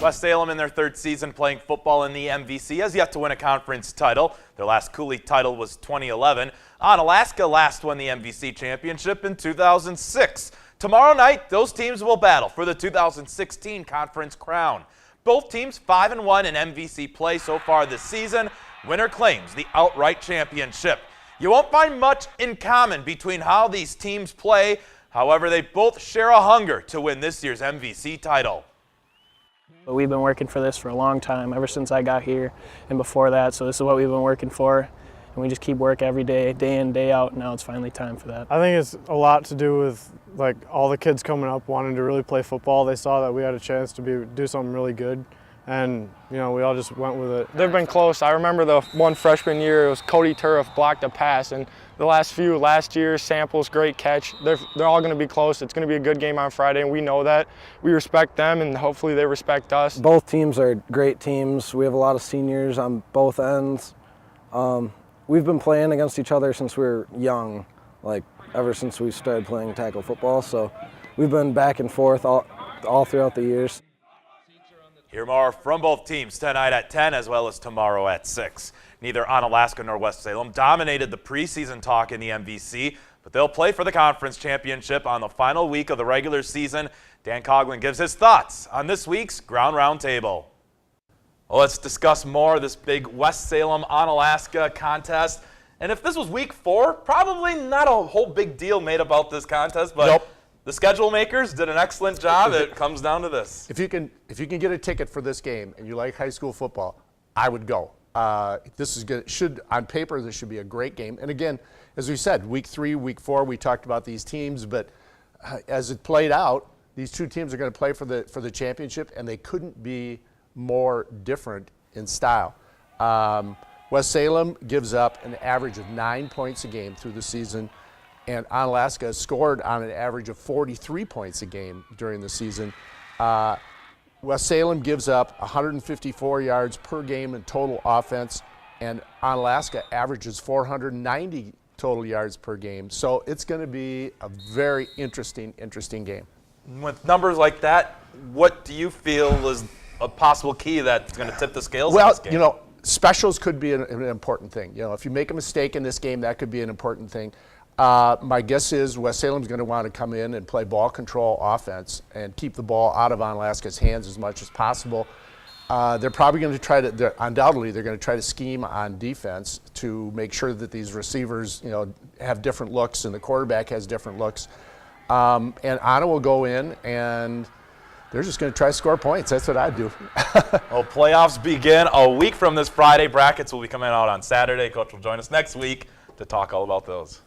West Salem, in their third season playing football in the MVC, has yet to win a conference title. Their last Coulee title was 2011. Onalaska last won the MVC championship in 2006. Tomorrow night, those teams will battle for the 2016 conference crown. Both teams 5-1 in MVC play so far this season. Winner claims the outright championship. You won't find much in common between how these teams play. However, they both share a hunger to win this year's MVC title. We've been working for this for a long time, ever since I got here and before that, so this is what we've been working for, and we just keep work every day, day in, day out, and now it's finally time for that. I think it's a lot to do with all the kids coming up wanting to really play football. They saw that we had a chance to do something really good, and we all just went with it. They've been close. I remember the one freshman year, it was Cody Turf blocked a pass, and the last year, Samples, great catch. They're all going to be close. It's going to be a good game on Friday, and we know that. We respect them, and hopefully they respect us. Both teams are great teams. We have a lot of seniors on both ends. We've been playing against each other since we were young, ever since we started playing tackle football. So we've been back and forth all throughout the years. Hear more from both teams tonight at 10 as well as tomorrow at 6. Neither Onalaska nor West Salem dominated the preseason talk in the MVC, but they'll play for the conference championship on the final week of the regular season. Dan Coughlin gives his thoughts on this week's Ground Roundtable. Well, let's discuss more of this big West Salem-Onalaska contest. And if this was week 4, probably not a whole big deal made about this contest, but nope. The schedule makers did an excellent job. It comes down to this. If you can get a ticket for this game and you like high school football, I would go. This is good. On paper, this should be a great game. And again, as we said, week 3, week 4, we talked about these teams, but as it played out, these two teams are going to play for the championship, and they couldn't be more different in style. West Salem gives up an average of 9 points a game through the season, and Onalaska scored on an average of 43 points a game during the season. West Salem gives up 154 yards per game in total offense, and Onalaska averages 490 total yards per game. So it's going to be a very interesting game. With numbers like that, what do you feel is a possible key that's going to tip the scales in this game? Well, specials could be an important thing. If you make a mistake in this game, that could be an important thing. My guess is West Salem's going to want to come in and play ball control offense and keep the ball out of Onalaska's hands as much as possible. They're probably going to undoubtedly, they're going to try to scheme on defense to make sure that these receivers, have different looks and the quarterback has different looks. And Anna will go in and they're just going to try to score points. That's what I'd do. Well, playoffs begin a week from this Friday. Brackets will be coming out on Saturday. Coach will join us next week to talk all about those.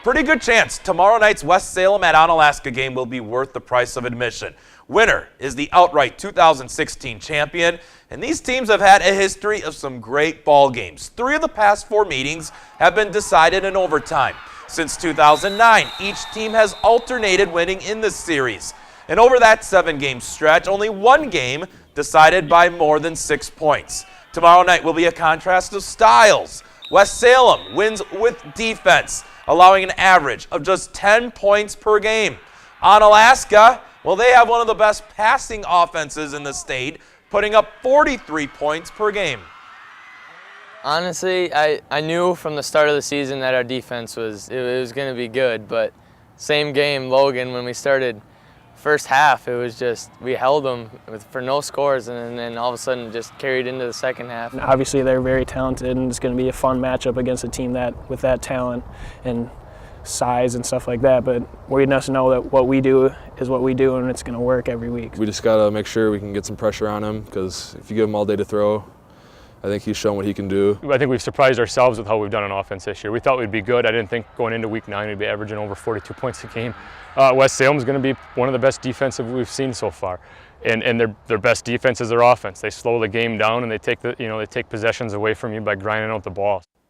Pretty good chance tomorrow night's West Salem at Onalaska game will be worth the price of admission. Winner is the outright 2016 champion, and these teams have had a history of some great ball games. 3 of the past 4 meetings have been decided in overtime. Since 2009, each team has alternated winning in this series. And over that 7-game stretch, only 1 game decided by more than 6 points. Tomorrow night will be a contrast of styles. West Salem wins with defense, allowing an average of just 10 points per game. Onalaska, well, they have one of the best passing offenses in the state, putting up 43 points per game. Honestly, I knew from the start of the season that our defense was going to be good, but same game, Logan, when we started first half, it was just we held them for no scores, and then all of a sudden just carried into the second half. Obviously, they're very talented, and it's going to be a fun matchup against a team with that talent and size and stuff like that. But we just know that what we do is what we do, and it's going to work every week. We just got to make sure we can get some pressure on him, because if you give him all day to throw, I think he's shown what he can do. I think we've surprised ourselves with how we've done on offense this year. We thought we'd be good. I didn't think going into week 9 we'd be averaging over 42 points a game. West Salem's going to be one of the best defensive we've seen so far, and their best defense is their offense. They slow the game down and they take possessions away from you by grinding out the ball.